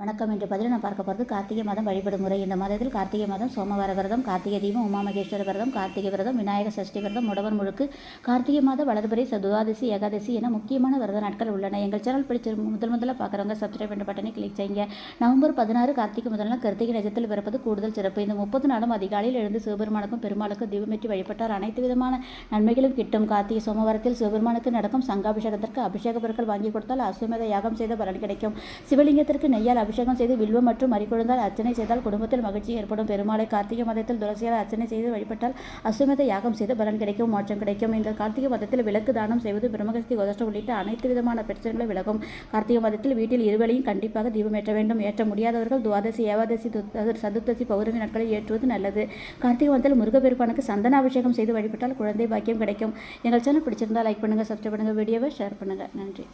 வணக்கம். இன்று பதில் நான் பார்க்க போகிறது கார்த்திகை மாதம் வழிபடும் முறை. இந்த மாதத்தில் கார்த்திகை மாதம் சோமவார விரதம், கார்த்திகை தீபம், உமாமகேஸ்வர விரதம், கார்த்திகை விரதம், விநாயக சஷ்டி விரதம், முடவர் முழுக்கு, கார்த்திகை மாத வளர்பிறை, துவாதசி, ஏகாதசி என முக்கியமான விரத நாட்கள் உள்ளன. எங்கள் சேனல் பிடிச்ச முதல்ல பார்க்குறவங்க சப்ஸ்கிரைப் பண்ண பட்டனை கிளிக் செய்யுங்க. நவம்பர் 16 கார்த்திகை முதல் நாள் கார்த்திகை நட்சத்திரத்தில் பிறப்பது கூடுதல் சிறப்பு. இந்த 30 நாளும் அதிகாலையில் எழுந்து சிவபெருமானுக்கும் பெருமாளுக்கும் தீபமேற்றி வழிபட்டார் அனைத்து விதமான நன்மைகளும் கிட்டும். கார்த்திகை சோமவாரத்தில் சிவபெருமானுக்கு நடக்கும் சங்காபிஷேகத்திற்கு அபிஷேக பொருட்கள் வாங்கி கொடுத்தால் அஸ்வமேத யாகம் செய்த பலன் கிடைக்கும். சிவலிங்கத்திற்கு நெய்யால் அபிஷேகம் செய்து வில்வம் மற்றும் மறிக்கொழுந்தால் அர்ச்சனை செய்தால் குடும்பத்தில் மகிழ்ச்சி ஏற்படும். பெருமாளை கார்த்திகை மாதத்தில் துளசியால் அர்ச்சனை செய்து வழிபட்டால் அஸ்வமேத யாகம் செய்து பலன் கிடைக்கும், மோட்சம் கிடைக்கும். இந்த கார்த்திகை மாதத்தில் விளக்கு தானம் செய்வது பிரம்மகஸ்தி கோதஷ்டம் உள்ளிட்ட அனைத்து விதமான பிரச்சனைகளை விலகும். கார்த்திகை மாதத்தில் வீட்டில் இருவேளையும் கண்டிப்பாக தீபம் ஏற்ற வேண்டும். ஏற்ற முடியாதவர்கள் துவாதசி, ஏகாதசி, சதுர்த்தசி, பௌர்ணமி நாட்களை ஏற்றுவது நல்லது. கார்த்திகை மாதத்தில் முருகப்பெருமானுக்கு சந்தனாபிஷேகம் செய்து வழிபட்டால் குழந்தை பாக்கியம் கிடைக்கும். எங்கள் சேனல் பிடிச்சிருந்தால் லைக் பண்ணுங்கள், சப்ஸ்கிரைப் பண்ணுங்கள், வீடியோவை ஷேர் பண்ணுங்கள். நன்றி.